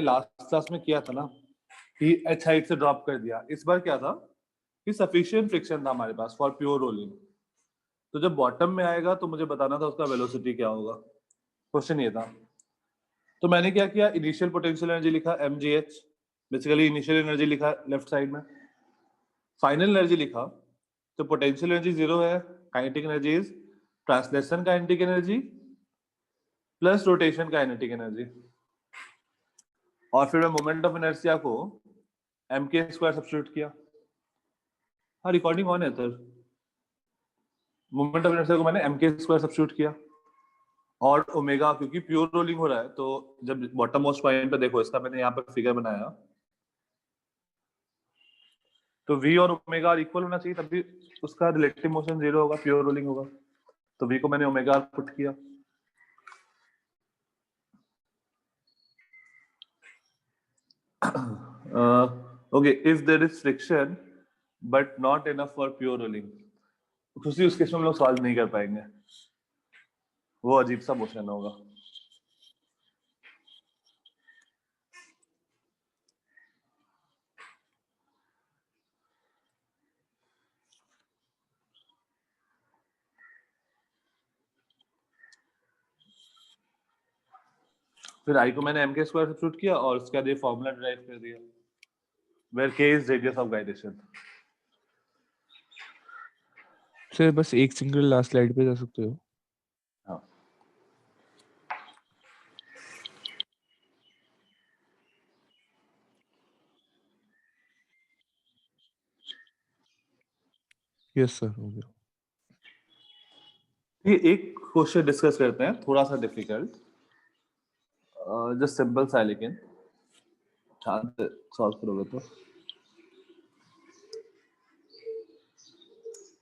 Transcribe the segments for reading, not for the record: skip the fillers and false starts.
Last class में किया था ना कि एच हाइट से ड्रॉप कर दिया, इस बार क्या था कि सफिशिएंट फ्रिक्शन था हमारे पास फॉर प्योर रोलिंग। तो जब बॉटम में आएगा तो मुझे बताना था उसका वेलोसिटी क्या होगा, क्वेश्चन ये था। तो मैंने क्या किया, इनिशियल पोटेंशियल एनर्जी लिखा mgh, बेसिकली इनिशियल एनर्जी लिखा लेफ्ट साइड में, फाइनल एनर्जी लिखा। तो पोटेंशियल एनर्जी 0 है, kinetic energy is translation kinetic energy plus rotation kinetic energy. और फिर मैं मोमेंट ऑफ इनर्शिया को mk स्क्वायर सब्स्टिट्यूट किया। हाँ रिकॉर्डिंग ऑन है सर। मोमेंट ऑफ इनर्शिया को मैंने mk स्क्वायर सब्स्टिट्यूट किया और ओमेगा, क्योंकि प्योर रोलिंग हो रहा है तो जब बॉटम मोस्ट पॉइंट पे देखो, इसका मैंने यहाँ पे फिगर बनाया, तो v और ओमेगा इक्वल होना चाहिए, तभी उसका रिलेटिव मोशन 0 होगा, प्योर रोलिंग होगा। तो v को मैंने ओमेगा पुट किया। Okay, if there is friction but not enough for pure rolling, खुशी उस केस में हम लोग सॉल्व नहीं कर पाएंगे, वो अजीब सा मोशन होगा। फिर आई को मैंने mk स्क्वायर सब्स्टिट्यूट किया और उसके बाद ये फॉर्मूला डिराइव कर दिया, where k is radius of gyration. Sir बस एक सिंगल लास्ट स्लाइड पे जा सकते हो? हाँ यस सर, हो गया। ये एक क्वेश्चन डिस्कस करते हैं, थोड़ा सा डिफिकल्ट, जस्ट सिंपल सा है, लेकिन शांत सॉल्व करोगे तो।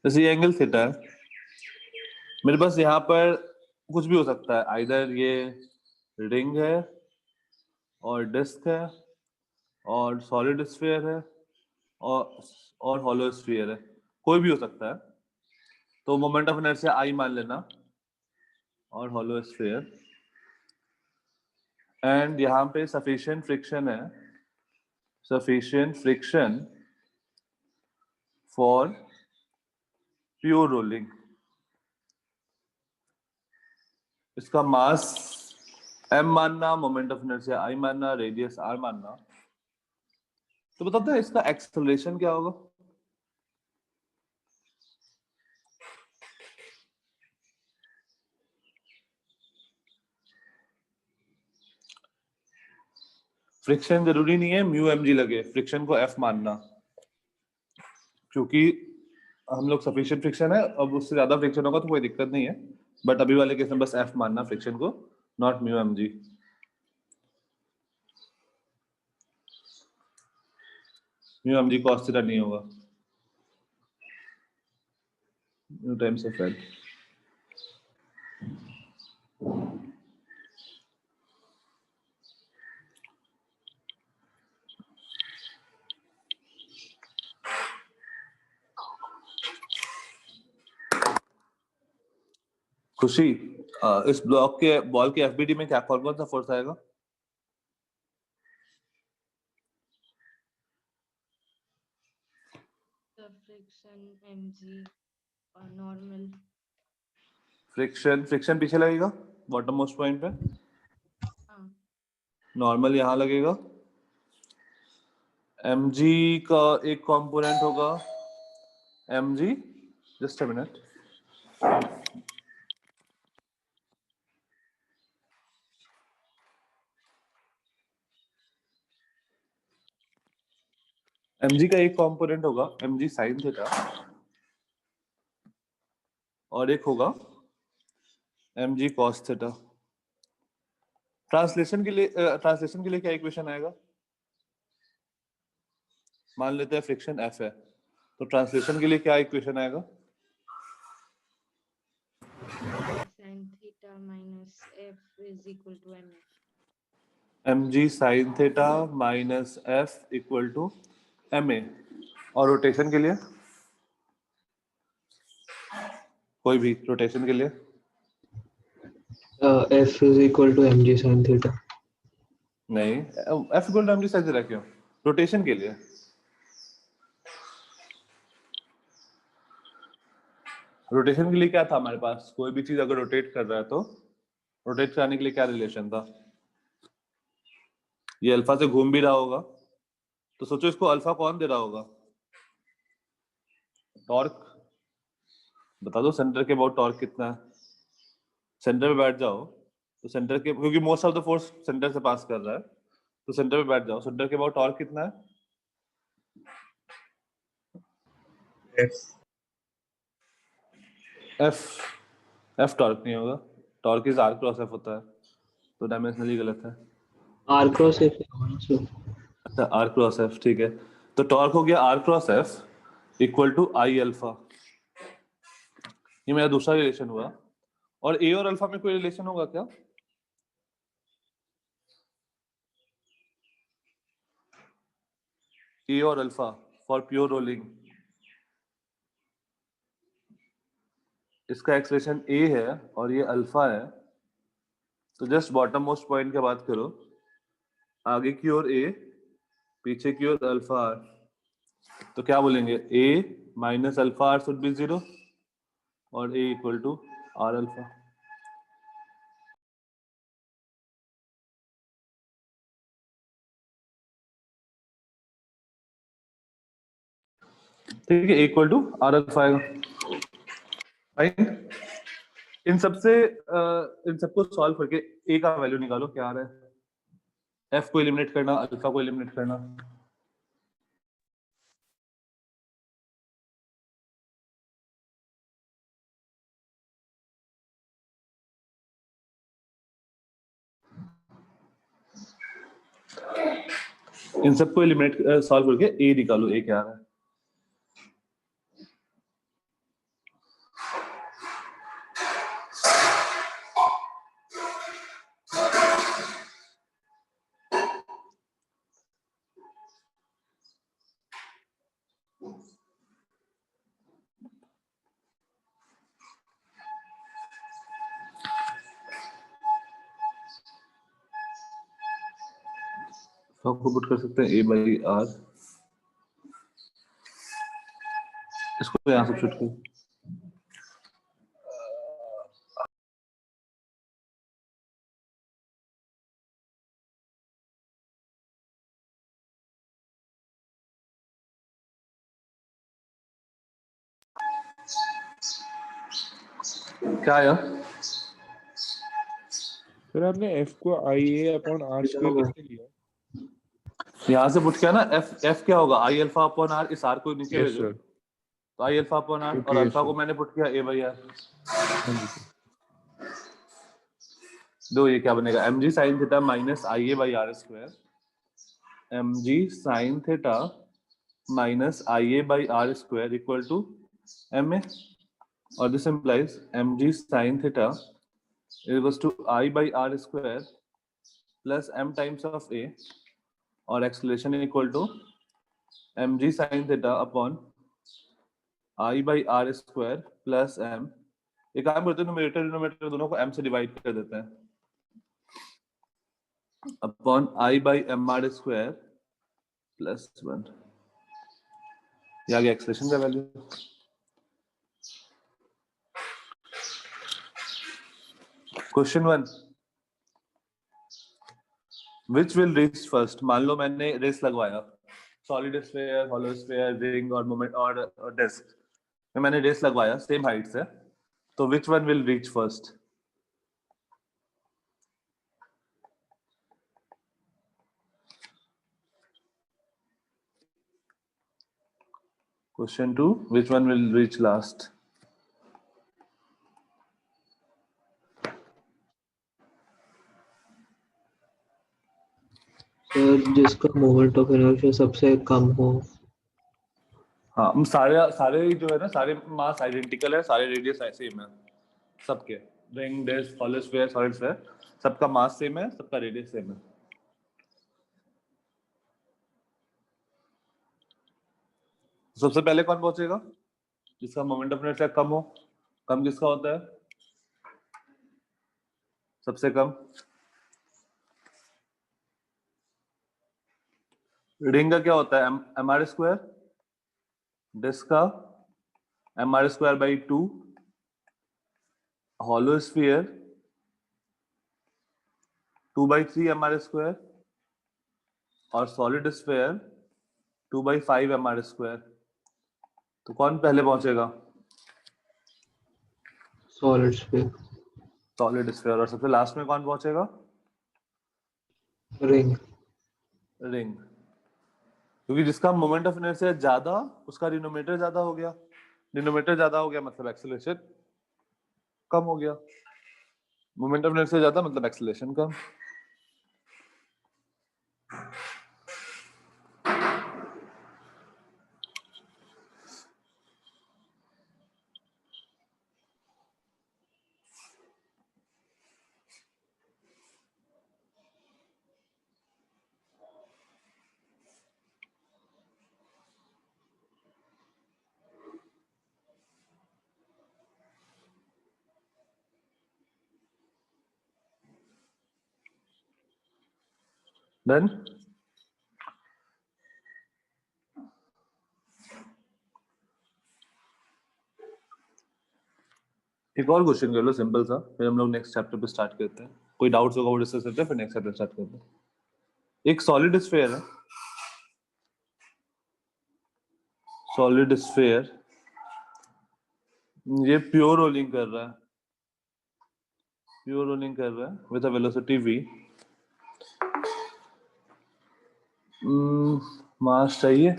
जैसे ये एंगल थीटा है, मेरे पास यहाँ पर कुछ भी हो सकता है, आइदर ये रिंग है और डिस्क है और सॉलिड स्फीयर है और हॉलो स्फीयर है, कोई भी हो सकता है। तो मोमेंट ऑफ इनर्शिया आई मान लेना और हॉलो स्फीयर, एंड यहाँ पे सफिशिएंट फ्रिक्शन है, sufficient friction for pure rolling. इसका मास m मानना, मोमेंट ऑफ इनर्शिया I मानना, रेडियस r मानना। तो बताते हैं इसका एक्सेलरेशन क्या होगा। फ्रिक्शन जरूरी नहीं है म्यू mg लगे, फ्रिक्शन को f मानना, क्योंकि हम लोग सफिशिएंट फ्रिक्शन है, अब उससे ज्यादा फ्रिक्शन होगा तो कोई दिक्कत नहीं है, बट अभी वाले केस में बस f मानना फ्रिक्शन को, not mu mg। Mu mg cos theta नहीं होगा, म्यू टाइम्स ऑफ l। खुशी, इस ब्लॉक के बॉल के एफबीडी में क्या कौन सा फोर्स आएगा? फ्रिक्शन mg और नॉर्मल। फ्रिक्शन पीछे लगेगा बॉटम मोस्ट पॉइंट पे, नॉर्मल यहाँ लगेगा। mg का एक कंपोनेंट होगा mg, just a minute, mg का एक कंपोनेंट होगा mg sin थीटा और एक होगा mg cos थीटा। ट्रांसलेशन के लिए क्या इक्वेशन आएगा? मान लेते हैं फ्रिक्शन f है, तो ट्रांसलेशन के लिए क्या इक्वेशन आएगा? sin theta minus f is equal to mf। mg sin theta minus f equal to ma। और रोटेशन के लिए कोई भी रोटेशन के लिए F is equal to mg sin theta। नहीं, F equal to M G sine theta क्यों? Rotation के लिए। रोटेशन के लिए क्या था हमारे पास? कोई भी चीज अगर रोटेट कर रहा है तो रोटेट कराने के लिए क्या रिलेशन था? ये अल्फा से घूम भी रहा होगा, तो सोचो इसको अल्फा कौन दे रहा होगा? टॉर्क। बता दो सेंटर के अबाउट टॉर्क कितना है? सेंटर पे बैठ जाओ, तो सेंटर के, क्योंकि most of the force centre से पास कर रहा है, तो सेंटर पे बैठ जाओ, सेंटर के अबाउट टॉर्क कितना है? एफ। एफ टॉर्क नहीं होगा, torque is R cross F होता है, तो डायमेंशनली गलत है। आर क्रॉस एफ होना चाहिए। अच्छा, आर क्रॉस एफ, ठीक है। तो टॉर्क हो गया R cross F equal to I alpha. ये मेरा दूसरा रिलेशन हुआ। और ए और अल्फा में कोई रिलेशन होगा क्या? ए और अल्फा फॉर प्योर रोलिंग, इसका एक्सप्रेशन ए है और ये अल्फा है, तो जस्ट बॉटम मोस्ट पॉइंट की बात करो, आगे की ओर ए, पीछे की ओर अल्फा आर, तो क्या बोलेंगे? A minus alpha R should be 0 और A equal to R alpha. ठीक है, इक्वल टू आर अल्फा आएगा। फाइन। इन सबको सॉल्व करके ए का वैल्यू निकालो, क्या आ रहा है? एफ को एलिमिनेट करना, अल्फा को एलिमिनेट करना। इन सबको एलिमिनेट सॉल्व करके ए निकालो, ए क्या आ रहा है? तो आपको पुट कर सकते हैं ए बाई आर, इसको यहां सब्स्टिट्यूट कर। क्या आया? सर आपने एफ को आई ए अपॉन आर स्क्वायर कैसे लिया? यहां से पुट किया ना, एफ एफ क्या होगा? आई अल्फा अपॉन आर, इस आर को नीचे यस भेजो, सर। तो आई अल्फा अपॉन आर, और ओके, यस अल्फा सर। को मैंने पुट किया ए बाई आर। हाँ जी सर। दो, ये क्या बनेगा? M G sine theta minus I A by R square, M G sine theta minus I A by R square equal to M A, और this implies M G sine theta equals to I by R square plus M times of A, और acceleration equal to M G sine theta upon I by R square plus M. एक काम करते हैं, numerator denominator दोनों को M से divide कर देते हैं, upon I by M R square plus 1। ये आ गया एक्सप्रेशन का value. Question 1, which will reach first? मान लो मैंने रेस लगवाया, solid sphere, hollow sphere, ring और मोमेंट और डिस्क में मैंने रेस लगवाया सेम हाइट से, तो which one will reach first? Question 2, which one will reach last? Sir जिसका मोमेंट ऑफ इनर्शिया सबसे कम हो। हाँ, सारे सारे जो है ना, सारे मास आइडेंटिकल है, सारे रेडियस सेम है सबके, ring, disc, hollow sphere, solid sphere, सबका मास सेम है, सबका रेडियस सेम है। सबसे पहले कौन पहुंचेगा? जिसका मोमेंट ऑफ इनर्शिया कम हो। कम किसका होता है? सबसे कम रिंग का क्या होता है? एम आर स्क्वायर, डिस्क का M R square by 2, hollow sphere 2/3 M R square, और solid sphere 2/5 M R square. तो कौन पहले पहुंचेगा? Solid sphere. Solid sphere. और सबसे लास्ट में कौन पहुंचेगा? रिंग। रिंग। क्योंकि जिसका मोमेंट ऑफ इनर्शिया ज्यादा, उसका डिनोमिनेटर ज्यादा हो गया। डिनोमिनेटर ज्यादा हो गया मतलब एक्सेलरेशन कम हो गया। मोमेंट ऑफ इनर्शिया ज्यादा मतलब एक्सेलरेशन कम। डन। एक और क्वेश्चन कर लो सिंपल सा, फिर हम लोग नेक्स्ट चैप्टर पे स्टार्ट करते हैं। कोई डाउट्स होगा वो डिस्कस करते हैं, फिर नेक्स्ट चैप्टर स्टार्ट करते हैं। एक सॉलिड स्फीयर है, सॉलिड स्फीयर, ये प्योर रोलिंग कर रहा है, प्योर रोलिंग कर रहा है विद अ वेलोसिटी v। मास चाहिए?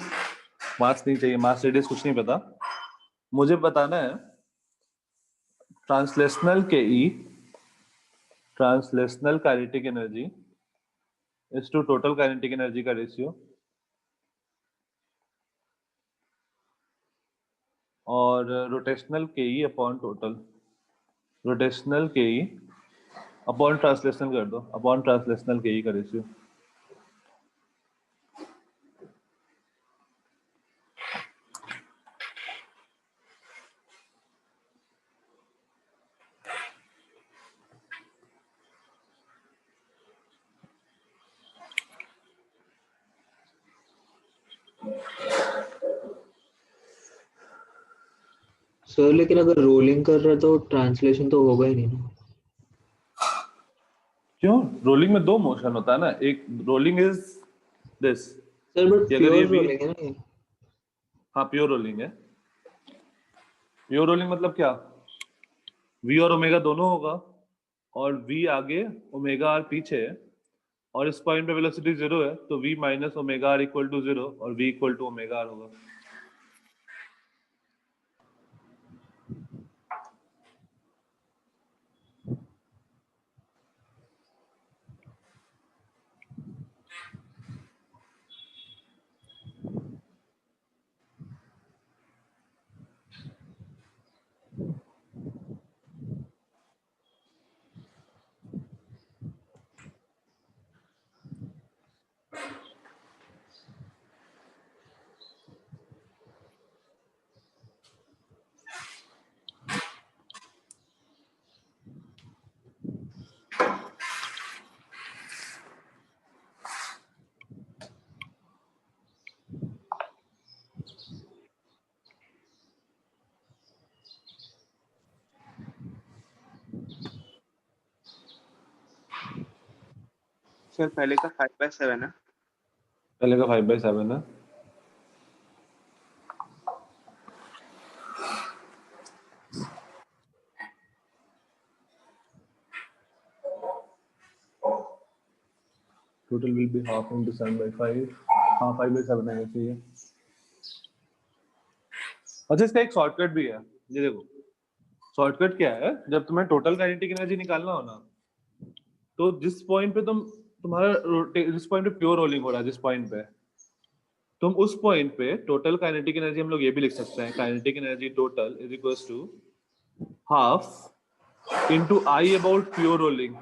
मास नहीं चाहिए, मास रेडियस कुछ नहीं पता। मुझे बताना है translational K E, translational kinetic energy is to total kinetic energy का रेशियो, और rotational K E upon total, rotational K E upon translational कर दो, अपॉन ट्रांसलेशनल के ई का रेशियो। सर लेकिन अगर रोलिंग कर रहा है तो ट्रांसलेशन तो होगा ही नहीं ना। क्यों? रोलिंग में दो मोशन होता है ना, एक rolling is this, sir but कि अगर ये प्योर v, रोलिंग है ना ये। हाँ प्योर रोलिंग है। प्योर रोलिंग मतलब क्या? v और ओमेगा दोनों होगा, और v आगे ओमेगा आर पीछे है, और इस पॉइंट पे वेलोसिटी 0 है, तो v minus omega R equal to 0 और v equal to omega R होगा। सर पहले का 5/7 है। पहले का 5/7 है। Total will be half into 7/5। हाँ 5/7 है ऐसे ही है। अच्छा इसका एक शॉर्टकट भी है, ये देखो। शॉर्टकट क्या है? जब तुम्हें टोटल काइनेटिक एनर्जी निकालना हो ना, तो जिस पॉइंट पे जिस पॉइंट पे प्योर रोलिंग हो रहा है, जिस पॉइंट पे तुम, उस पॉइंट पे टोटल काइनेटिक एनर्जी हम लोग ये भी लिख सकते हैं, kinetic energy total is equals to half into I about pure rolling,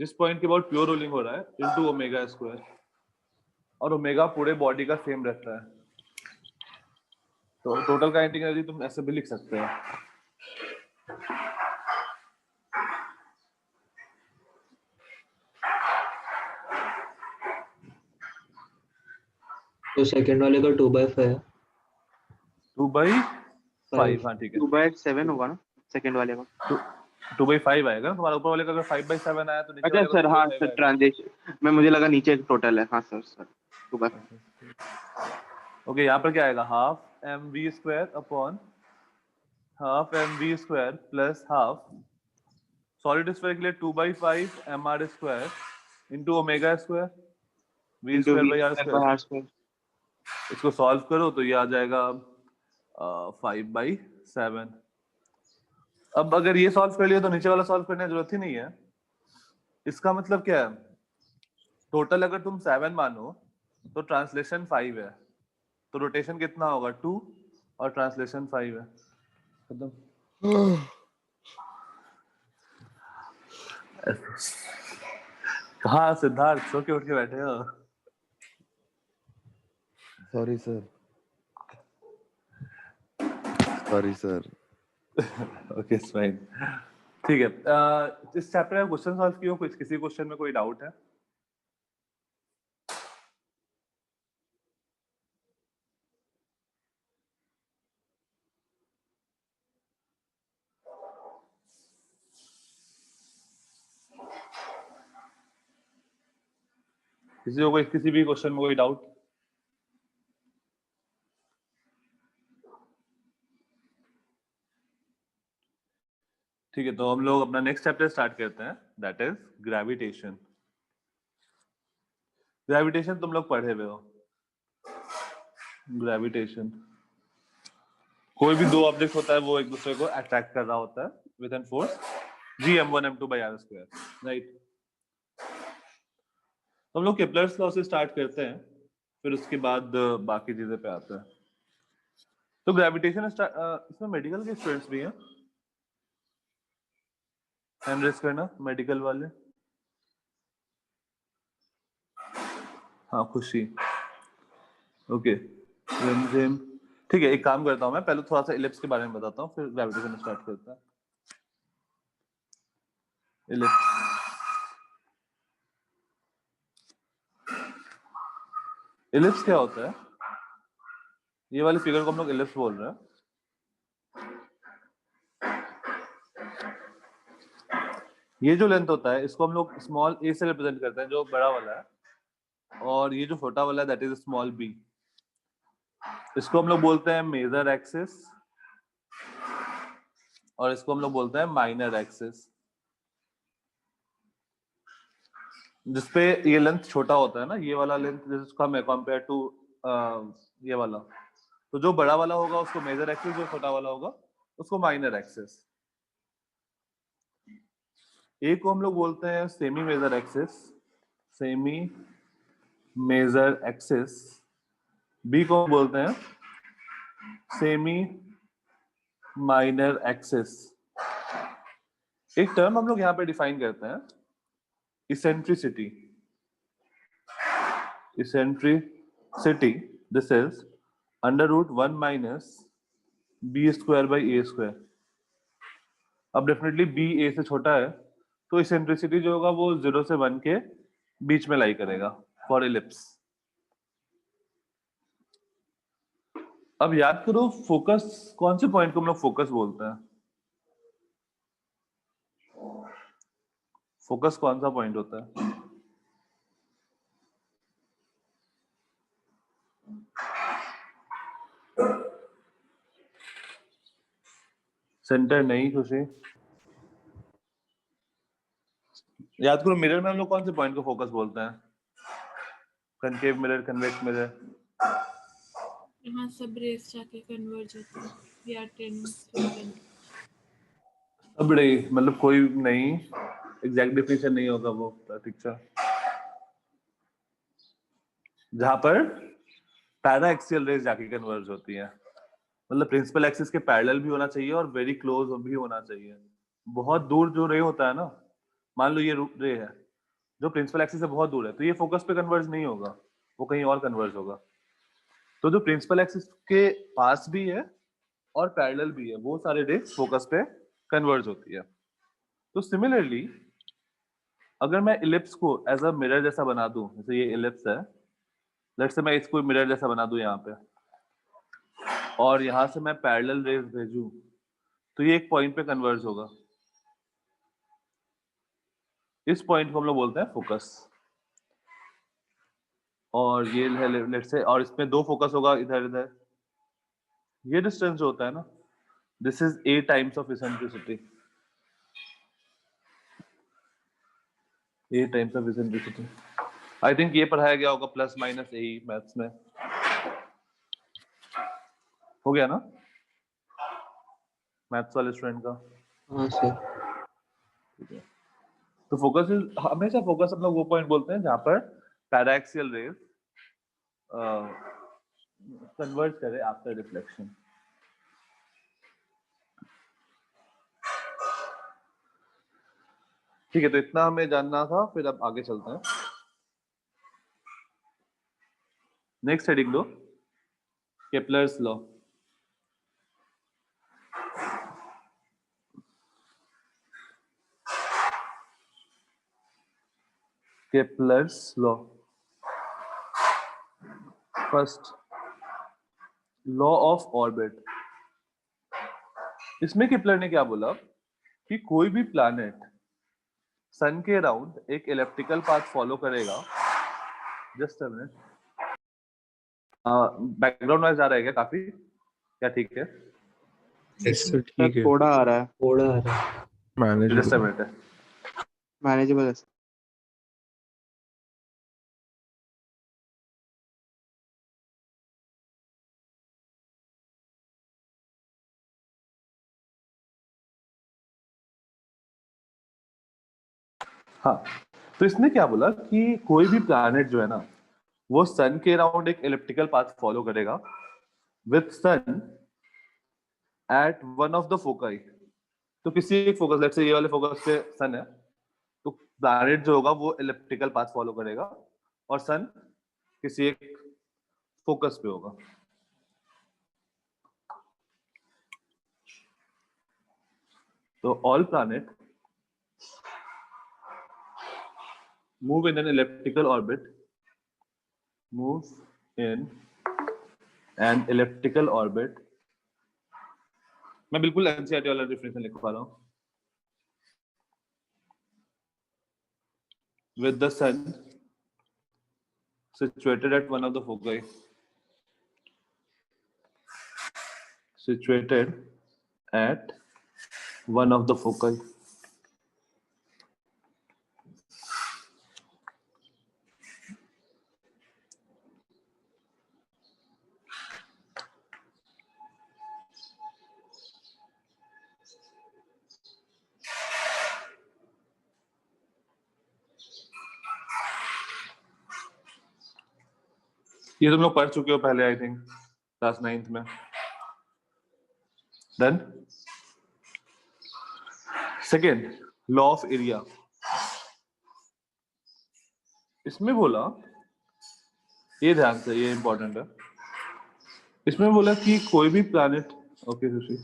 जिस पॉइंट के अबाउट प्योर रोलिंग हो रहा है, इनटू ओमेगा स्क्वायर। और ओमेगा पूरे बॉडी का सेम रहता है, तो टोटल काइनेटिक एनर्जी तुम ऐसे भी लिख सकते हो। तो सेकंड वाले का 2/5 है। 2/5, हाँ ठीक है। 2/7 होगा ना सेकंड वाले का। 2/5 आएगा ना तुम्हारा, ऊपर वाले का अगर 5/7 आया तो नीचे अच्छा वाले का सर, हाँ 2/5 सर, आएगा। ट्रांजेक्शन में मुझे लगा नीचे टोटल है। हाँ सर, 2/5। ओके, यहाँ पर क्या आएगा, half mv square upon half mv square plus half solid sphere के लिए 2/5 mr square into omega square v into square V by R square square. By R square. इसको सॉल्व करो तो ये आ जाएगा 5/7। अब अगर ये सॉल्व कर लिया तो नीचे वाला सॉल्व करने की जरूरत ही नहीं है। इसका मतलब क्या है, टोटल अगर तुम 7 मानो तो ट्रांसलेशन 5 है, तो रोटेशन कितना होगा 2 और ट्रांसलेशन 5 है। खत्म। कहाँ सिद्धार्थ, सो के उठ के बैठे हो? Sorry sir, sorry sir. Okay fine, ठीक है। इस चैप्टर का क्वेश्चन सॉल्व किया, कुछ किसी क्वेश्चन में कोई डाउट है? किसी को कोई किसी भी क्वेश्चन में कोई डाउट? ठीक है, तो हम लोग अपना नेक्स्ट चैप्टर स्टार्ट करते हैं, दैट इज ग्रेविटेशन। ग्रेविटेशन तुम लोग पढ़े हुए हो। ग्रेविटेशन, कोई भी दो ऑब्जेक्ट होता है वो एक दूसरे को अट्रैक्ट कर रहा होता है with an force G m1 m2 by r square, right. तो हम लोग केप्लर्स लॉ से स्टार्ट करते हैं, फिर उसके बाद बाकी चीजें पे आते हैं। तो ग्रेविटेशन इसमें मेडिकल के स्टूडेंट्स भी हैं, हैंड रेज करना मेडिकल वाले। हाँ खुशी, ओके रिमझिम। ठीक है, एक काम करता हूँ, मैं पहले थोड़ा सा इलिप्स के बारे में बताता हूँ, फिर ग्रेविटेशन स्टार्ट करता है। इलिप्स, इलिप्स क्या होता है? ये वाली फिगर को हम लोग इलिप्स बोल रहे हैं। ये जो लेंथ होता है इसको हम लोग स्मॉल a से रिप्रेजेंट करते हैं, जो बड़ा वाला है, और ये जो छोटा वाला है दैट इज स्मॉल b। इसको हम लोग बोलते हैं मेजर एक्सिस, और इसको हम लोग बोलते हैं माइनर एक्सिस। जिसपे ये लेंथ छोटा होता है ना, ये वाला लेंथ जैसे कम है कंपेयर टू ये वाला, तो जो बड़ा वाला होगा उसको मेजर एक्सिस, जो छोटा वाला होगा उसको माइनर एक्सिस। ए को हम लोग बोलते हैं semi major axis, semi major axis. B को हम बोलते हैं सेमी माइनर एक्सिस। एक टर्म हम लोग यहाँ पे डिफाइन करते हैं, eccentricity. Eccentricity, this is √1 minus B square by A square. अब डेफिनेटली बी ए से छोटा है, तो इसेंट्रिसिटी जो होगा वो 0 से 1 के बीच में लाई करेगा फॉर इलिप्स। अब याद करो, फोकस कौन से पॉइंट को हम लोग फोकस बोलते हैं? फोकस कौन सा पॉइंट होता है? सेंटर नहीं खुशी, याद करो मिरर में हम लोग कौन से पॉइंट को फोकस बोलते हैं? Concave mirror, convex mirror. यहाँ सब रेस जाके कन्वर्ज होते हैं। We are training student. अब बड़े मतलब कोई नहीं, एग्जैक्ट डिफिनेशन नहीं होगा वो प्रतीक्षा, जहां पर पैरा एक्सियल रेस जाके कन्वर्ज होती है। मतलब प्रिंसिपल एक्सिस के पैरेलल भी होना चाहिए और वेरी क्लोज भी होना चाहिए। बहुत दूर जो रे होता है ना, मान लो ये रे है जो प्रिंसिपल एक्सिस से बहुत दूर है, तो ये फोकस पे कन्वर्ज नहीं होगा, वो कहीं और कन्वर्ज होगा। तो जो प्रिंसिपल एक्सिस के पास भी है और पैरेलल भी है, वो सारे रे फोकस पे कन्वर्ज होती है। तो सिमिलरली अगर मैं इलिप्स को एज अ मिरर जैसा बना दूं, जैसे ये इलिप्स है, लेट्स से मैं इसको मिरर जैसा बना दूं यहाँ पे, और यहाँ से मैं पैरेलल रेज भेजूं, तो ये एक पॉइंट पे कन्वर्ज होगा। इस पॉइंट को हम लोग बोलते हैं फोकस। और ये है लेट्स से, और इसमें 2 फोकस होगा इधर इधर। ये डिस्टेंस जो होता है ना, this is A times of eccentricity. A times of eccentricity. I think ये पढ़ाया गया होगा प्लस माइनस AE मैथ्स में। हो गया ना मैथ्स वाले स्टूडेंट का? हाँ सर। तो फोकस हमेशा फोकस हम लोग वो पॉइंट बोलते हैं जहां पर पैराक्सियल रेज कन्वर्ज करे आफ्टर रिफ्लेक्शन। ठीक है, तो इतना हमें जानना था, फिर अब आगे चलते हैं। Next heading low, Kepler's law. Kepler's law. First, law of orbit. इसमें केपलर ने क्या बोला कि कोई भी प्लैनेट सन के अराउंड एक इलिप्टिकल पाथ फॉलो करेगा। Just a minute, background noise आ रहा है क्या काफी? क्या ठीक है? यस सर, ठीक है, थोड़ा आ रहा है, थोड़ा आ रहा है। Just a manageable. Minute. Manageable है। हाँ, तो इसने क्या बोला कि कोई भी प्लैनेट जो है ना, वो सन के अराउंड एक इलिप्टिकल पाथ फॉलो करेगा with sun at one of the foci. तो किसी एक फोकस, लेट्स से ये वाले फोकस पे सन है, तो प्लैनेट जो होगा वो इलिप्टिकल पाथ फॉलो करेगा, और सन किसी एक फोकस पे होगा। तो all planet move in an elliptical orbit, move in an elliptical orbit। मैं बिल्कुल एनसीईआरटी वाला डेफिनेशन लिख पा रहा हूँ। With the sun situated at one of the foci, situated at one of the foci। ये तुम लोग पढ़ चुके हो पहले, आई थिंक क्लास 9th में। Then second, law of area. इसमें बोला, ये ध्यान से, ये इंपॉर्टेंट है। इसमें बोला कि कोई भी प्लैनेट, ओके सुशी,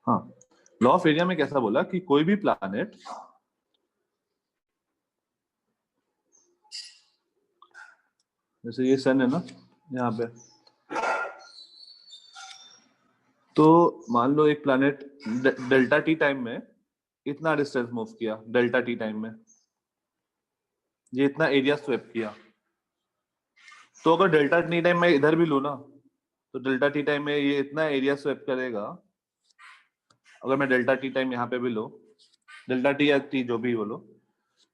हाँ, लॉ ऑफ एरिया में कैसा बोला कि कोई भी प्लैनेट जैसे ये सन है ना यहाँ पे, तो मान लो एक प्लैनेट डेल्टा टी टाइम में इतना डिस्टेंस मूव किया, डेल्टा टी टाइम में ये इतना एरिया स्वेप किया। तो अगर डेल्टा टी टाइम में इधर भी लूँ ना, तो डेल्टा टी टाइम में ये इतना एरिया स्वेप करेगा। अगर मैं डेल्टा टी टाइम यहाँ पे भी लो, डेल्टा टी या टी जो भी बोलो,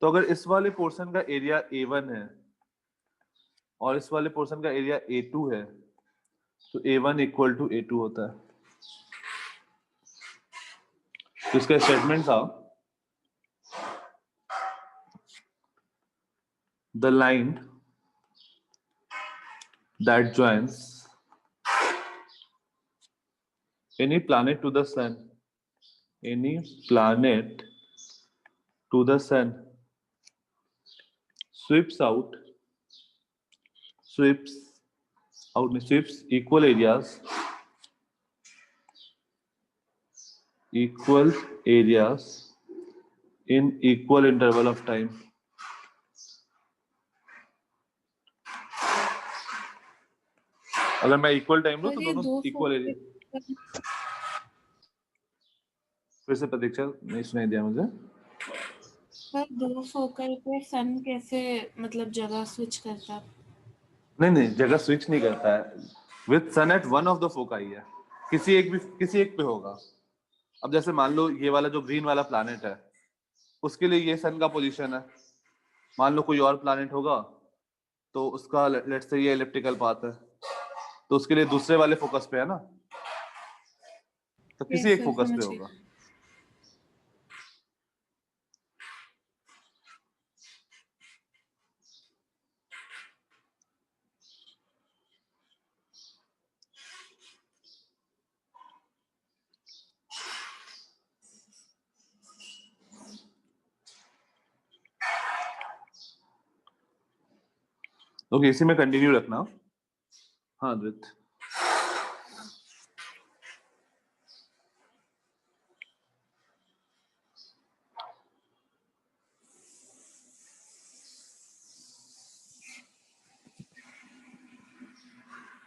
तो अगर इस वाले पोर्शन का एरिया A1 है और इस वाले पोर्शन का एरिया A2 है, तो A1 इक्वल टू A2 होता है। तो इसका स्टेटमेंट था, the line that joins any planet to the sun, any planet to the sun, sweeps out sweeps equal areas equal areas in equal interval of time. अगर मैं equal time लूं तो sir ये दोनों दो इक्वल एरिया। फिर से प्रतीक्षा, नहीं सुनाई दिया मुझे। सर दो फोकल पे सन कैसे मतलब जगह स्विच करता है? नहीं, जगह स्विच नहीं करता है। With sun at one of the foci है, किसी एक पे होगा। अब जैसे मान लो ये वाला जो ग्रीन वाला प्लैनेट है, उसके लिए ये सन का पोजीशन है। मान लो कोई और प्लैनेट होगा तो उसका लेट्स से ये इलिप्टिकल पाथ है, तो उसके लिए दूसरे वाले फोकस पे है ना, तो किसी यस एक सर, फोकस पे समझ गई। होगा। ओके, इसी में कंटिन्यू रखना। हाँ अद्वित।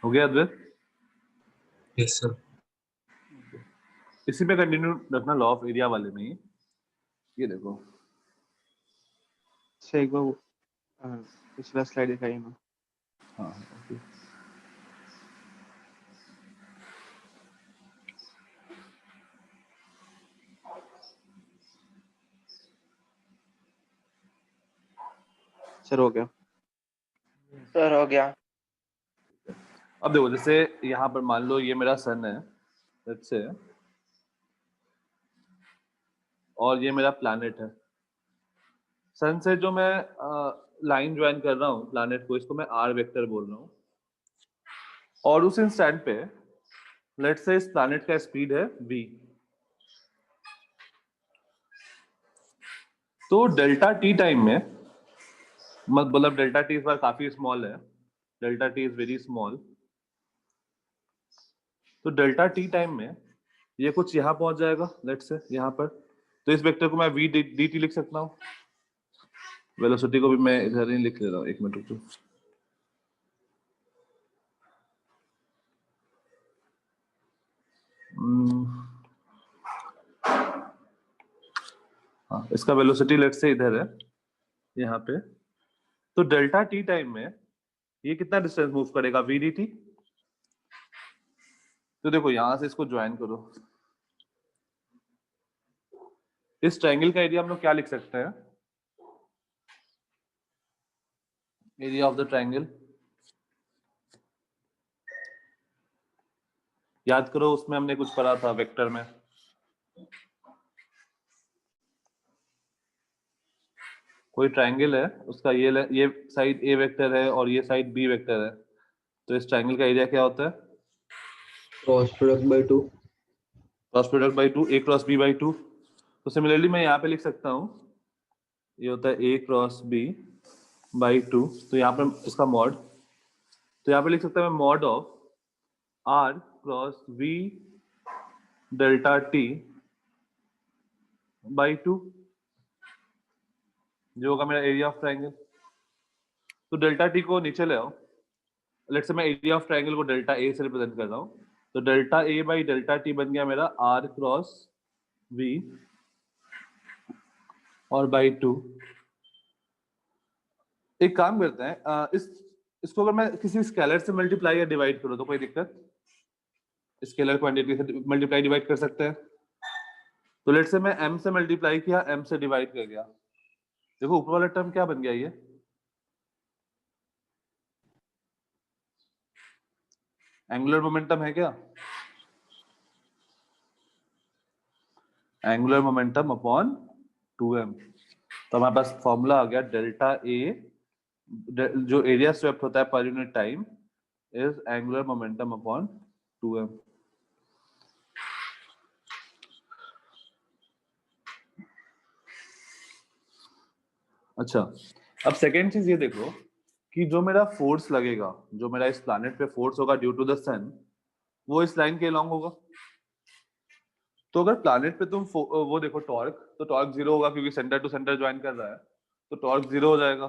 हो गया अद्वित? Yes sir. इसी में कंटिन्यू रखना, लॉ ऑफ एरिया वाले में ही। ये देखो, अच्छा एक बार पिछला स्लाइड दिखाइए ना। हाँ ओके। सर हो गया। सर हो गया। अब देखो, जैसे यहाँ पर मान लो ये मेरा सन है, लेट्स से, और ये मेरा प्लैनेट है। सन से जो मैं लाइन ज्वाइन कर रहा हूँ प्लैनेट को, इसको मैं आर वेक्टर बोल रहा हूँ। और उस इंस्टेंट पे लेट्स से इस प्लैनेट का स्पीड है v, तो डेल्टा टी टाइम में, मतलब डेल्टा टी इस बार काफी स्मॉल है, delta T is very small, तो डेल्टा टी टाइम में ये कुछ यहाँ पहुंच जाएगा, लेट्स से यहाँ पर। तो इस वेक्टर को मैं v dt लिख सकता हूँ। वेलोसिटी को भी मैं इधर ही लिख ले रहा हूँ, एक मिनट रुको। हाँ, इसका वेलोसिटी लेट्स से इधर है, यहाँ पे। तो डेल्टा टी टाइम में ये कितना डिस्टेंस मूव करेगा, v dt। तो देखो यहां से इसको ज्वाइन करो, इस ट्रायंगल का एरिया हम लोग क्या लिख सकते हैं, एरिया ऑफ द ट्रायंगल। याद करो, उसमें हमने कुछ पढ़ा था वेक्टर में। कोई ट्रायंगल है, उसका ये साइड a वेक्टर है और ये साइड b वेक्टर है, तो इस ट्रायंगल का एरिया क्या होता है, cross product by 2। Cross product by 2, a cross b by 2। तो सिमिलरली मैं यहाँ पे लिख सकता हूँ, ये होता है a क्रॉस b बाई 2, तो यहाँ पर इसका मॉड, तो यहाँ पे लिख सकता हूँ मैं mod of r cross v delta t by 2, जो होगा मेरा एरिया ऑफ ट्रायंगल। तो डेल्टा टी को नीचे ले आओ, लेट्स से मैं एरिया ऑफ ट्रायंगल को डेल्टा ए से रिप्रेजेंट कर रहा हूँ, तो delta A by delta T बन गया मेरा आर क्रॉस वी और बाई 2। एक काम करते हैं, इसको अगर मैं किसी स्केलर से मल्टीप्लाई या डिवाइड करूँ तो कोई दिक्कत, स्केलर क्वांटिटी से मल्टीप्लाई डिवाइड कर सकते हैं। तो लेट्स से मैं m से मल्टीप्लाई किया, m से डिवाइड कर गया, देखो ऊपर वाला टर्म क्या बन गया, ये एंगुलर मोमेंटम है क्या, एंगुलर मोमेंटम अपॉन 2m। तो हमारे पास फॉर्मूला आ गया, डेल्टा ए जो एरिया स्वेप्ट होता है per unit time is angular momentum upon 2m। अच्छा, अब सेकेंड चीज ये देखो कि जो मेरा फोर्स लगेगा, जो मेरा इस प्लैनेट पे फोर्स होगा ड्यू टू द सन, वो इस लाइन के अलॉन्ग होगा। तो अगर प्लैनेट पे तुम वो देखो टॉर्क, तो टॉर्क 0 होगा क्योंकि सेंटर टू सेंटर ज्वाइन कर रहा है, तो टॉर्क 0 हो जाएगा।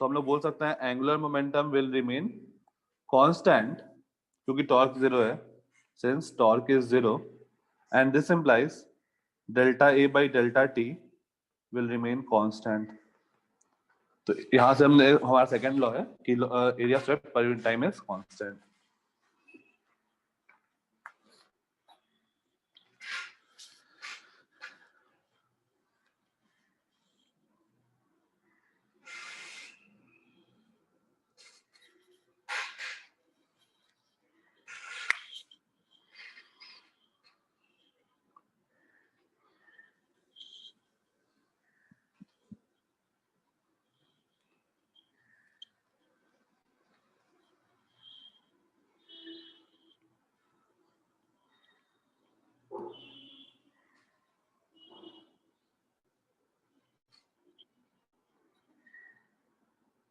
तो हम लोग बोल सकते हैं angular momentum will remain constant क्योंकि टॉर्क 0 है, since torque is 0, and this implies delta A by delta T will remain constant. तो यहां से हमने हमारा सेकंड लॉ है कि area swept per unit time is constant.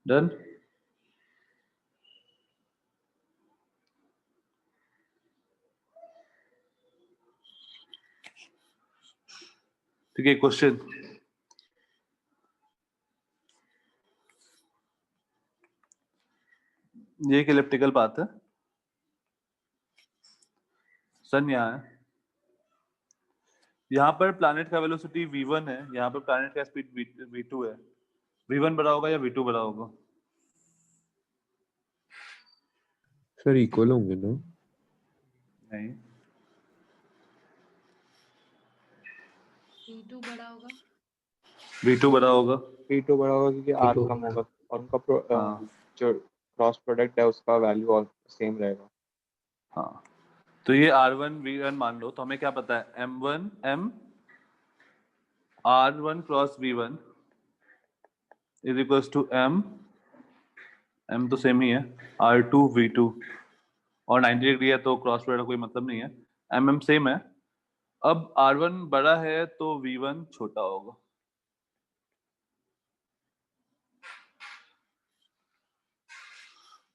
Done. ठीक है, क्वेश्चन। ये एक इलिप्टिकल पाथ है, सन यहाँ है, यहाँ पर प्लैनेट का वेलोसिटी v1 है, यहाँ पर प्लैनेट का स्पीड v2 है। v1 बड़ा होगा या v2 बड़ा होगा? सर इक्वल होंगे ना? नहीं, V2 बड़ा होगा। v2 बड़ा होगा। P2 बड़ा होगा क्योंकि R P2 कम होगा और उनका हाँ जो क्रॉस प्रोडक्ट है उसका वैल्यू सेम रहेगा। हाँ, तो ये r1 v1 मान लो, तो हमें क्या पता है m1 m r1 cross v1 is equals to m तो सेम ही है r2 v2 और 90 डिग्री है तो क्रॉस प्रोडक्ट कोई मतलब नहीं है, m सेम है। अब r1 बड़ा है तो v1 छोटा होगा।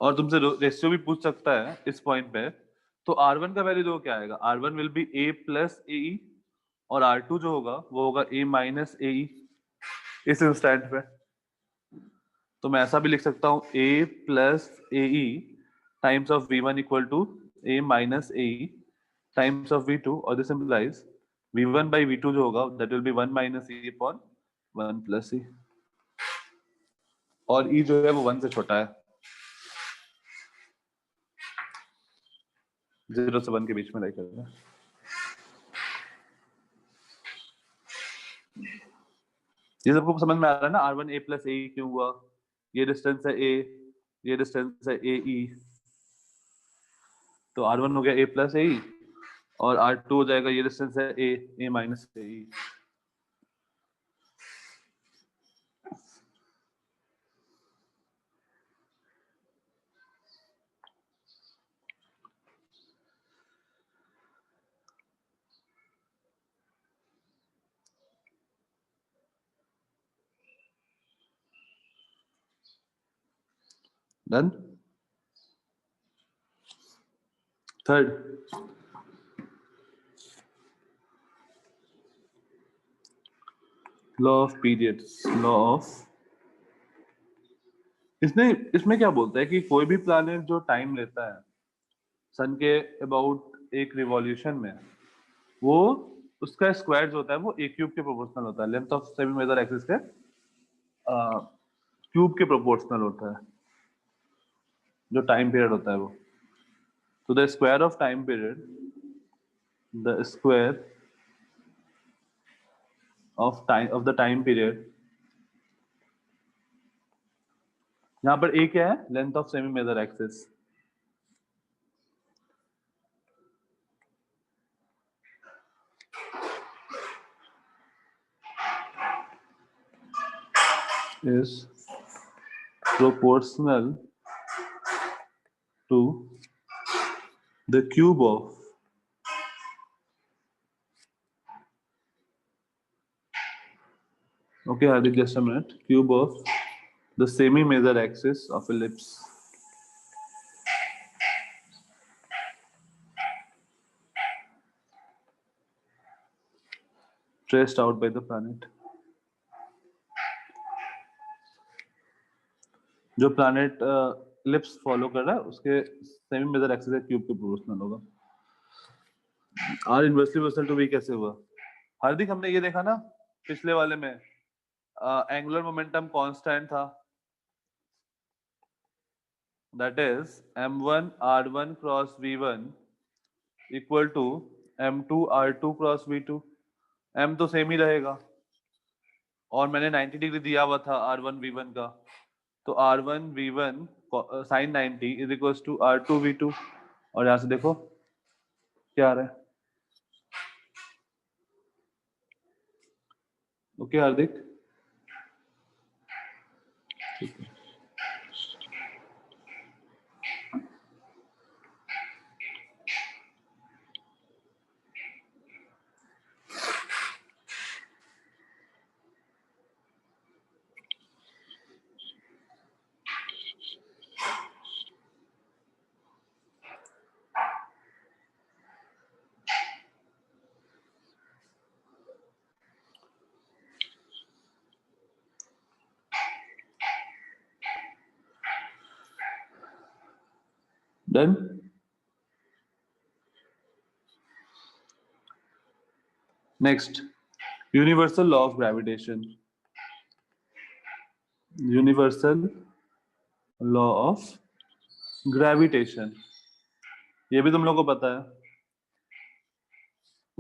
और तुमसे रेशियो भी पूछ सकता है इस पॉइंट पे, तो r1 का वैल्यू देखो क्या आएगा, r1 will be a plus ae और r2 जो होगा वो होगा a माइनस ae इस इंस्टेंट पे। तो मैं ऐसा भी लिख सकता हूँ a plus ae times of v1 equal to a minus ae times of v2, और this implies v1 by v2 जो होगा that will be 1 minus e upon 1 plus e, और e जो है वो 1 से छोटा है, 0 से 1 के बीच में लेकर। ये सबको समझ में आ रहा है ना, r1 a प्लस ae क्यों हुआ? ये डिस्टेंस है a, ये डिस्टेंस है ae, तो r1 हो गया a प्लस ae और r2 हो जाएगा ये डिस्टेंस है a minus ae। Done. Third, law of periods, law of, इसमें क्या बोलता है कि कोई भी प्लैनेट जो टाइम लेता है सन के अबाउट एक रिवॉल्यूशन में, वो उसका स्क्वायर जो होता है वो a क्यूब के प्रोपोर्शनल होता है, length of semi major axis के क्यूब के प्रोपोर्शनल होता है जो टाइम पीरियड होता है वो। तो the square of time period, the square of the time period, यहाँ पर a क्या है? Length of semi major axis. is proportional to the cube of Hardik, just a minute, cube of the semi major axis of ellipse. traced out by the planet. जो planet ellipse follow कर रहा है उसके semi major axis के cube के proportional होगा. R inversely proportional to V कैसे हुआ? हार्दिक हमने ये देखा ना पिछले वाले में एंगुलर मोमेंटम कांस्टेंट था, that is m1 r1 cross v1 equal to m2 r2 cross v2. m तो सेम ही रहेगा और मैंने 90 डिग्री दिया हुआ था r1 v1 का, तो r1 v1 sin 90 is equals to r2 v2. और यहाँ से देखो क्या आ रहा है. Okay Hardik, done. Next, universal law of gravitation. Universal law of gravitation, ये भी तुम लोगों को पता है.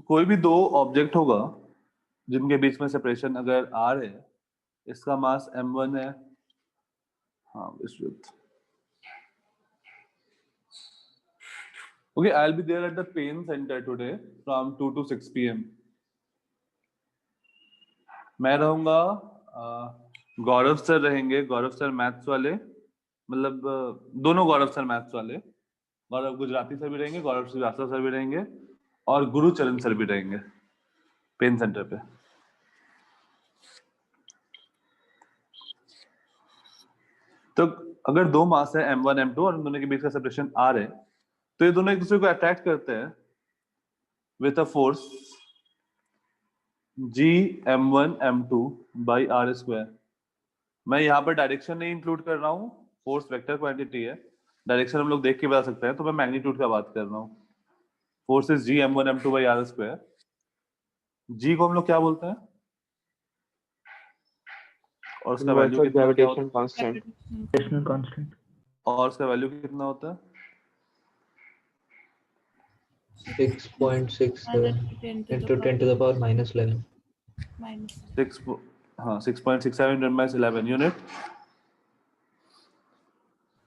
कोई भी दो ऑब्जेक्ट होगा जिनके बीच में सेपरेशन अगर r है, इसका मास m1 है. हाँ विश्रुत. Okay, I'll be there at the Payne Center today from 2 to 6 p.m. मैं रहूंगा, गौरव सर रहेंगे. गौरव सर मैथ्स वाले, मतलब दोनों गौरव सर मैथ्स वाले. गौरव गुजराती सर भी रहेंगे, गौरव श्रीवास्तव सर भी रहेंगे और गुरुचरण सर भी रहेंगे पेन सेंटर पे. तो अगर दो मास है m1 m2 और उन दोनों के बीच का सेपरेशन r है, तो ये दोनों एक दूसरे को अट्रैक्ट करते हैं with a force g m1 m2 by r square. मैं यहाँ पर डायरेक्शन नहीं इंक्लूड कर रहा हूँ, फोर्स वेक्टर क्वांटिटी है, डायरेक्शन हम लोग देख के बता सकते हैं, तो मैं मैग्नीट्यूड का बात कर रहा हूँ. Force is g m1 m2 by r square. g को हम लोग क्या बोलते हैं और उसका वैल्यू Universal कितना क्या gravitation constant. constant. और उसका वैल्यू कितना होता है? 6.67 into 10 to the power minus 11. minus 6.67 × 11 unit.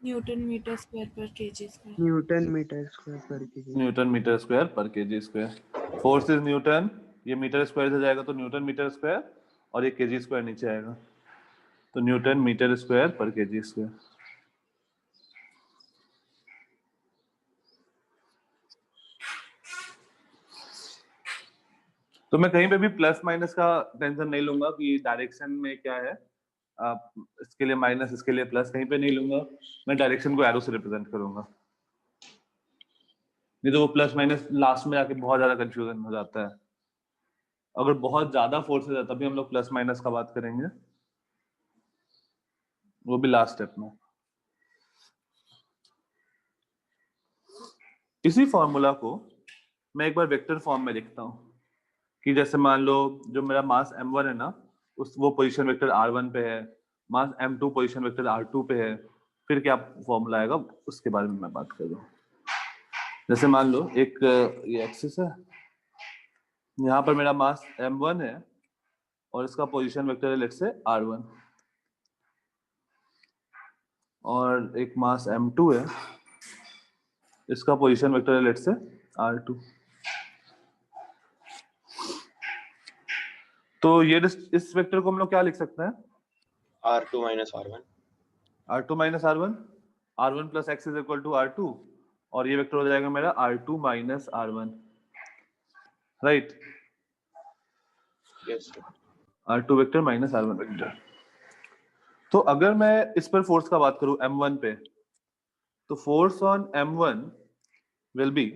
Newton meter square per kg square. Newton metre square per KG. Newton metre square per KG square. Force is newton, ये metre square से जाएगा तो Newton metre square और ये KG square नीचे आएगा, तो Newton metre square per KG square. तो मैं कहीं पे भी प्लस माइनस का टेंशन नहीं लूंगा कि डायरेक्शन में क्या है, इसके लिए माइनस इसके लिए प्लस, कहीं पे नहीं लूंगा. मैं डायरेक्शन को एरो से रिप्रेजेंट करूंगा, नहीं तो वो प्लस माइनस लास्ट में जाके बहुत ज्यादा कंफ्यूजन हो जाता है. अगर बहुत ज्यादा फोर्स है तभी हम लोग प्लस माइनस का बात करेंगे, वो भी लास्ट स्टेप में. इसी फॉर्मूला को मैं एक बार वेक्टर फॉर्म में लिखता हूँ कि जैसे मान लो जो मेरा मास m1 है ना, उस वो पोजीशन वेक्टर r1 पे है, मास m2 पोजीशन वेक्टर r2 पे है, फिर क्या फॉर्मूला आएगा उसके बारे में मैं बात कर रहा हूँ. जैसे मान लो एक ये एक्सिस है, यहाँ पर मेरा मास m1 है और इसका पोजीशन वेक्टर है लेट्स से r1, और एक मास m2 है, इसका पोजीशन वेक्टर है लेट्स से r2. तो ये इस वेक्टर को हम लोग क्या लिख सकते हैं? R2 minus R1. R2 minus R1, R1 plus X is equal to R2, और ये वेक्टर हो जाएगा मेरा R2 minus R1, right? Yes, sir. R2 vector minus R1 vector. तो अगर मैं इस पर फोर्स का बात करूं M1 पे, तो force on M1 will be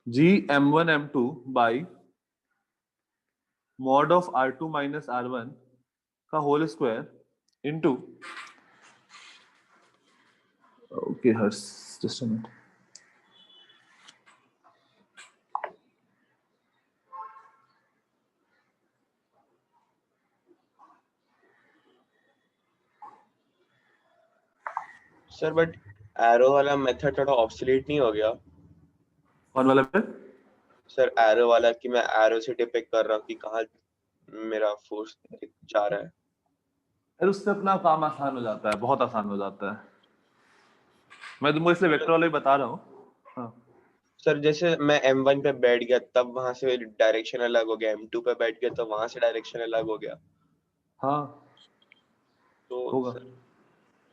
G M1 M2 by mod of R2 minus R1 का whole square into okay Harsh just a minute sir but arrow वाला मेथड थोड़ा ऑब्सोलीट नहीं हो गया? कौन वाला पे सर एरो वाला कि मैं एरो से डिपिक्ट कर रहा हूँ कि कहाँ मेरा फोर्स जा रहा है। फिर उससे अपना काम आसान हो जाता है, बहुत आसान हो जाता है। मैं तुमको इसलिए वेक्टर वाला ही बता रहा हूँ। हाँ सर जैसे मैं M1 पे बैठ गया तब वहां से डायरेक्शन अलग हो गया, M2 पे बैठ गया तो वहां से डायरेक्शन अलग हो गया, हाँ तो होगा।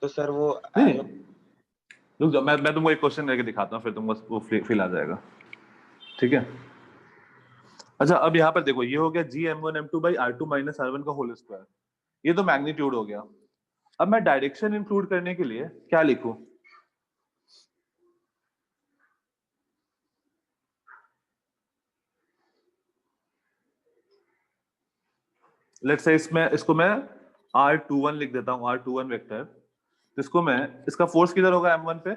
सर वो नहीं एरो। रुक जाओ, मैं तुमको एक क्वेश्चन लेके दिखाता हूँ, फिर तुमको वो फील आ जाएगा। ठीक है, अच्छा अब यहाँ पर देखो, ये हो गया Gm1m2 by R2 minus R1 का होल स्क्वायर, ये तो मैग्नीट्यूड हो गया। अब मैं डायरेक्शन इंक्लूड करने के लिए क्या लिखूं? लेट्स से इसको मैं R21 लिख देता हूँ, R21 वेक्टर। इसको मैं, इसका फोर्स किधर होगा M1 पे?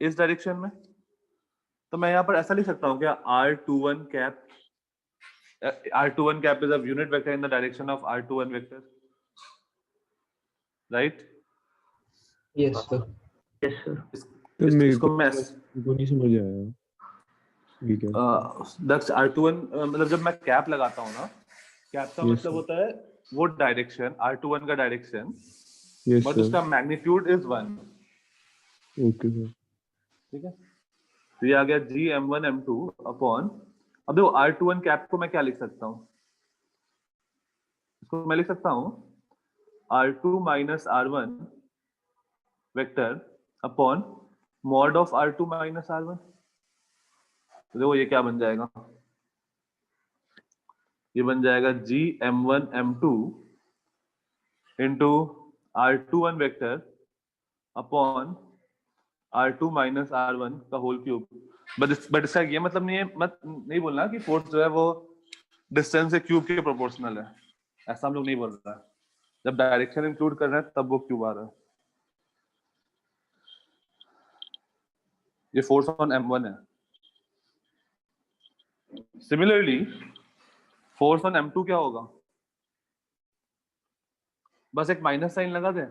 इस डायरेक्शन में। तो मैं यहाँ पर ऐसा लिख सकता हूँ क्या, R21 cap is a unit vector in the direction of R21 vector, right? Yes, sir. Yes sir. तो मेरे इसको मैं को नहीं समझ आया ये क्या। दक्ष R21 मतलब जब मैं कैप लगाता हूँ ना, कैप का Yes, मतलब sir. होता है वो डायरेक्शन, R21 का डायरेक्शन, यस बट सर, उसका मैग्नीट्यूड इज 1। Okay sir. ठीक है, तो ये आ गया Gm1m2 अपॉन, अब देखो R21 कैप को मैं क्या लिख सकता हूँ? इसको मैं लिख सकता हूँ R2 minus R1 vector upon mod of R2 minus R1। तो देखो ये क्या बन जाएगा, ये बन जाएगा Gm1m2 into R21 vector upon R2 minus R1 का होल क्यूब। बट इसका ये मतलब नहीं है, मत नहीं बोलना कि फोर्स जो है वो डिस्टेंस से क्यूब के प्रोपोर्शनल है, ऐसा हम लोग नहीं बोल रहा है। जब डायरेक्शन इंक्लूड कर रहे हैं तब वो क्यूब आ रहा है। ये फोर्स ऑन M1 है। सिमिलरली फोर्स ऑन M2 क्या होगा? बस एक माइनस साइन लगा दें,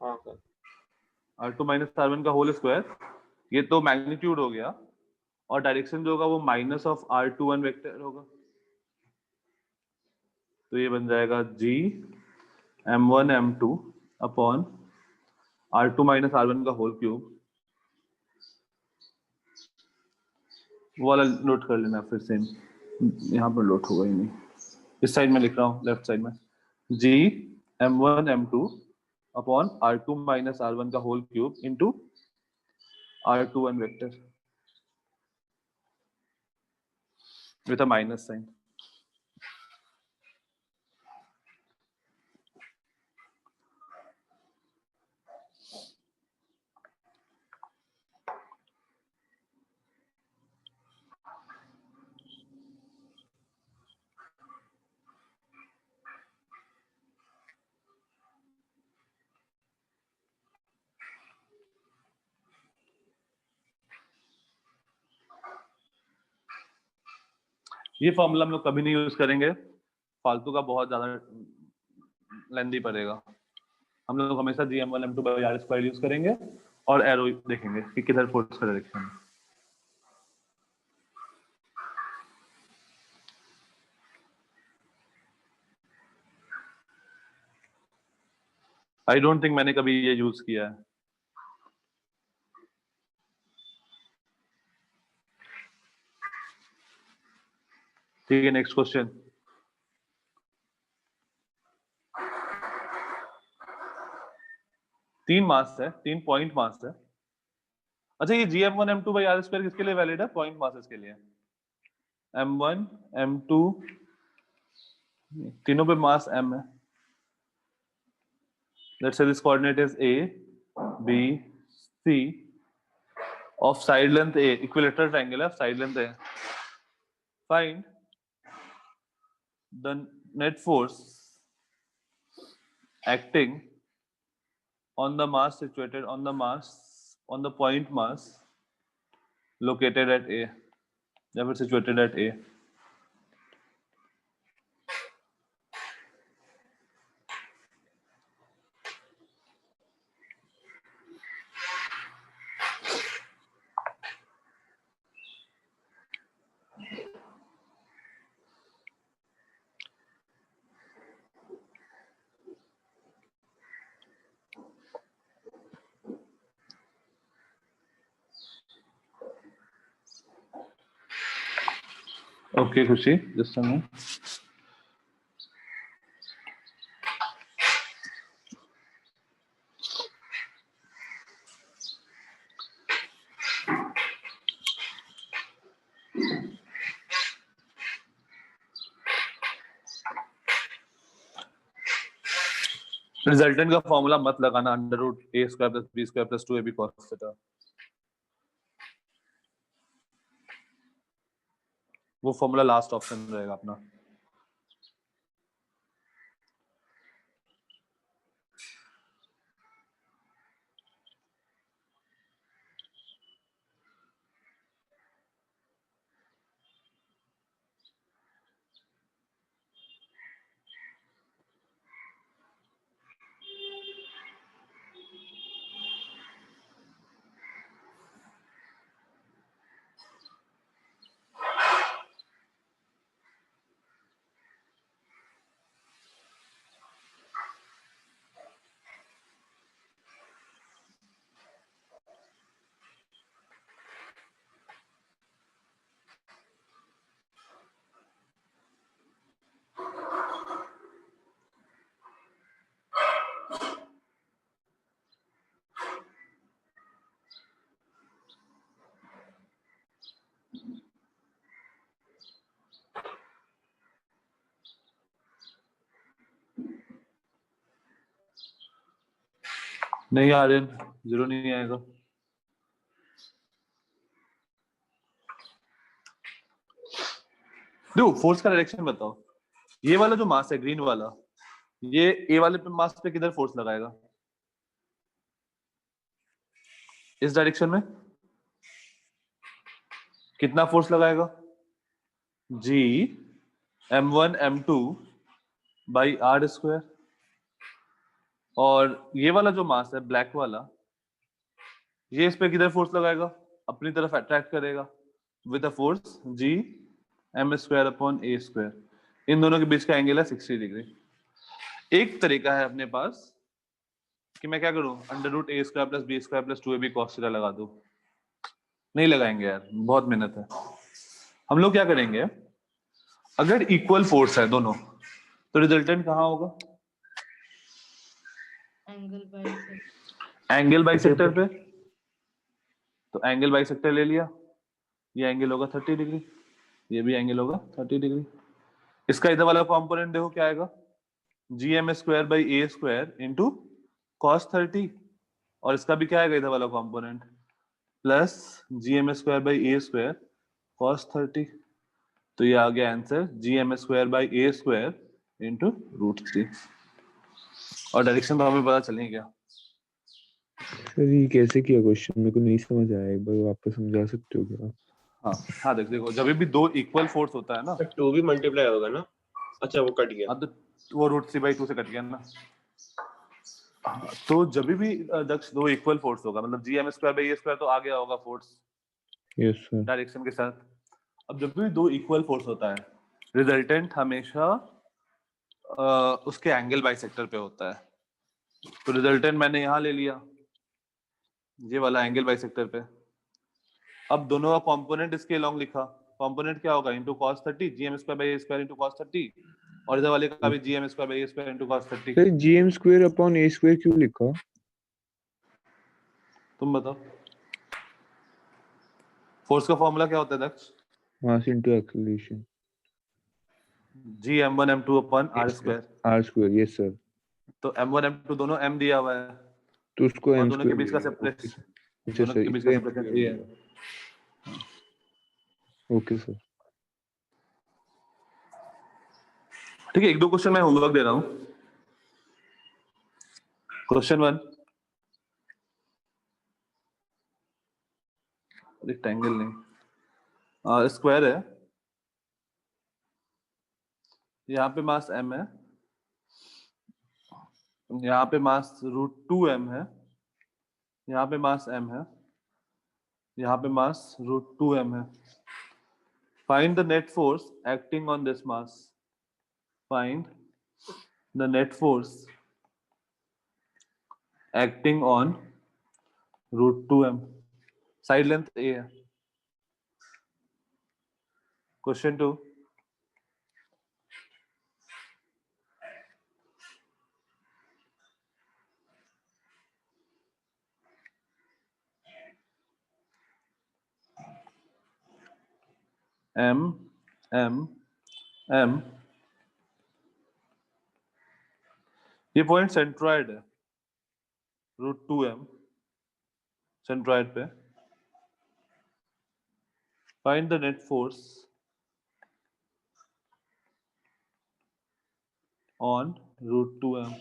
हाँ सर। R2 माइनस R1 का होल स्क्वायर, ये तो मैग्नीट्यूड हो गया, और डायरेक्शन जो होगा वो माइनस ऑफ R21 वेक्टर होगा। तो ये बन जाएगा Gm1m2 upon R2 minus R1 का होल क्यूब। वो वाला नोट कर लेना फिर, सेम यहाँ पर नोट होगा ही नहीं, इस साइड में लिख रहा हूँ, लेफ्ट साइड में Gm1m2 upon R2 minus R1 का whole cube into R21 vector with a minus sign. ये फॉर्मूला हम लोग कभी नहीं यूज करेंगे, फालतू का बहुत ज्यादा लेंदी पड़ेगा। हम लोग हमेशा Gm1m2 by R square use करेंगे और एरो देखेंगे कि किधर फोर्स का डायरेक्शन है। आई डोंट थिंक मैंने कभी ये यूज किया है। ठीक है, नेक्स्ट क्वेश्चन। तीन मास है, 3 पॉइंट मास है। अच्छा, ये Gm1m2 by R स्क्वायर किसके लिए वैलिड है? पॉइंट मासेस के लिए। M1 M2 तीनों पे मास m है। Let's say this coordinate is A, B, C of side length A, equilateral triangle है, side length A। find the net force acting on the mass situated on the point mass located at A या फिर situated at A. Okay, Khushi, just a minute. Resultant का formula मत लगाना under root A square plus B square plus 2ab cos theta, वो formula last option रहेगा अपना. नहीं आर्यन, 0 नहीं आएगा. देखो फोर्स का डायरेक्शन बताओ. ये वाला जो मास है ग्रीन वाला, ये ए वाले पे मास पे किधर फोर्स लगाएगा? इस डायरेक्शन में कितना फोर्स लगाएगा? G m1 m2 by R square. और ये वाला जो मास है ब्लैक वाला, ये इस पे किधर फोर्स लगाएगा? अपनी तरफ अट्रैक्ट करेगा with a force G m square upon a square. इन दोनों के बीच का एंगल है 60 डिग्री. एक तरीका है अपने पास कि मैं क्या करूं, under root a square plus b square plus 2ab cos theta लगा दूं. नहीं लगाएंगे यार, बहुत मेहनत है. हम लोग क्या करेंगे, अगर इक्वल फोर्स है दोनों तो रिजल्टेंट कहाँ होगा? एंगल बाइसेक्टर पे. तो एंगल बाइसेक्टर ले लिया, ये एंगल होगा 30 डिग्री, ये भी एंगल होगा 30 डिग्री. इसका इधर वाला कंपोनेंट देखो क्या आएगा, gm square by a square into cos 30. और इसका भी क्या आएगा इधर वाला component, plus gm square by a square cos 30. तो ये आ गया answer gm square by a square into root 3. और डायरेक्शन तो हमें पता चलेगी क्या? सर ये कैसे किया क्वेश्चन, मेरे को नहीं समझ आया, एक बार वापस समझा सकते हो क्या? हाँ देखो जब भी दो इक्वल फोर्स होता है ना, तो 2 भी मल्टीप्लाई होगा ना. अच्छा वो कट गया. हाँ तो वो रूट 3/2 से कट गया ना. तो जब भी दक्ष दो इक्वल फोर्स होगा, मतलब gm square by a square तो आ गया होगा फोर्स यस सर. डायरेक्शन के साथ. अब जब भी दो इक्वल फोर्स होता है, रिजल्टेंट हमेशा उसके एंगल बाइसेक्टर पे होता है. तो रिजल्टेंट मैंने यहाँ ले लिया, ये वाला एंगल बाइसेक्टर पे. अब दोनों का कंपोनेंट इसके अलोंग लिखा. कंपोनेंट क्या होगा, into cos 30 gm square by a square into cos 30, और इधर वाले का भी gm square by a square into cos 30. Sir gm square upon a square क्यों लिखा? तुम बताओ. फोर्स का फॉर्मूला क्या होता है Daksh? Mass into acceleration. g m1 m2 upon r square. r square. Yes sir. तो m1 m2 दोनों m दिया हुआ है, तो उसको और m दोनों के बीच का स्क्वायर. सेपरेशन, अच्छा दोनों सर, के बीच का सेपरेशन ये है. Okay sir. ठीक है, 1-2 क्वेश्चन मैं होमवर्क दे रहा हूँ। क्वेश्चन 1, रेक्टेंगल नहीं, स्क्वायर है, यहाँ पे मास m है, यहाँ पे मास √2m है, यहाँ पे मास m है, यहाँ पे मास √2m है। Find the net force acting on this mass. Find the net force acting on √2m. Side length A है। Question 2. M, M, M, ये पॉइंट सेंट्रॉइड है, √2m सेंट्रॉइड पे। Find the net force on √2m।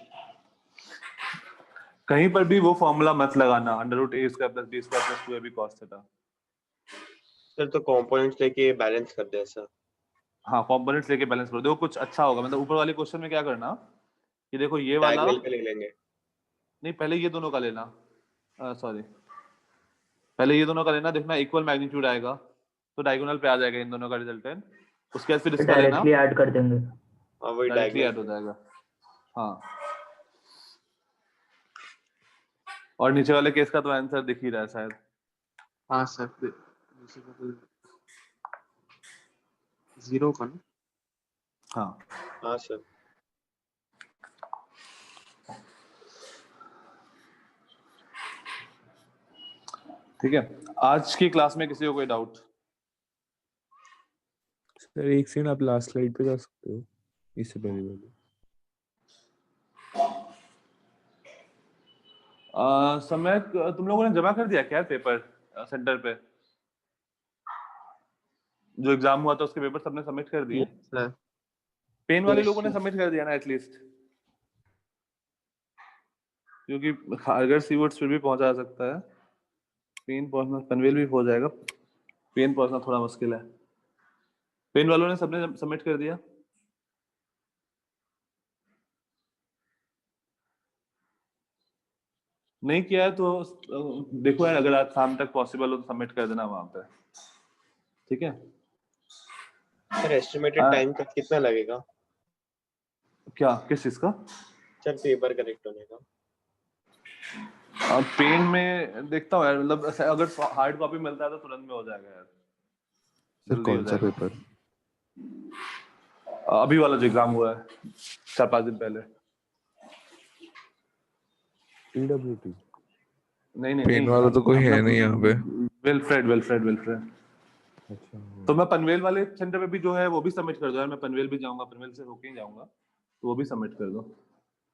कहीं पर भी वो formula मत लगाना, √a² + b² + 2ab cos theta. Sir तो कंपोनेंट्स लेके बैलेंस कर दे सर। हाँ, कंपोनेंट्स लेके बैलेंस करो, देखो कुछ अच्छा होगा। मतलब ऊपर वाले क्वेश्चन में क्या करना कि देखो ये वाला डायगोनल पे ले लेंगे। नहीं, पहले ये दोनों का लेना, सॉरी, पहले ये दोनों का लेना, देखना इक्वल मैग्नीट्यूड आएगा तो डायगोनल पे आ जाएगा इन दोनों का रिजल्टेंट। उसके बाद फिर इसका लेना, डायरेक्टली ऐड कर देंगे। हाँ वही डायरेक्टली ऐड डायगोनल। हो जाएगा। हाँ, और नीचे वाले केस का तो आंसर दिख ही रहा है शायद। हाँ सर, 0 का ना। हाँ, हाँ सर। ठीक है। आज की क्लास में किसी को कोई डाउट? सर एक सेकंड, आप लास्ट स्लाइड पे जा सकते हो, इससे पहले वाली। समय तुम लोगों ने जमा कर दिया क्या पेपर सेंटर पे? जो एग्जाम हुआ था उसके पेपर सबने सबमिट कर दिए? सर पेन वाले Yes, लोगों ने sir. सबमिट कर दिया ना एटलीस्ट? क्योंकि अगर सीवर्ड्स फिर भी पहुंचा सकता है, पेन पहुंचना, पनवेल भी हो जाएगा, पेन पहुंचना थोड़ा मुश्किल है। पेन वालों ने सबने सबमिट कर दिया? नहीं किया है तो देखो यार, अगर आज शाम तक पॉसिबल हो तो सबमिट कर देना वहां पे, ठीक है? सर एस्टिमेटेड टाइम का कितना लगेगा? क्या, किस चीज का? सर पेपर करेक्ट होने का। पेन में देखता हूँ यार, मतलब अगर हार्ड कॉपी मिलता है तो तुरंत में हो जाएगा यार, सर जल्दी हो कौन सा जाएगा। पेपर? अभी वाला जो एग्जाम हुआ है 4-5 दिन पहले। PWT नहीं पेन वाला तो कोई है नहीं यहाँ पे। विल्फ्रेड। अच्छा तो मैं पनवेल वाले सेंटर पे भी जो है वो भी सबमिट कर दो यार, मैं पनवेल भी जाऊंगा, पनवेल से होके ही जाऊंगा, तो वो भी सबमिट कर दो।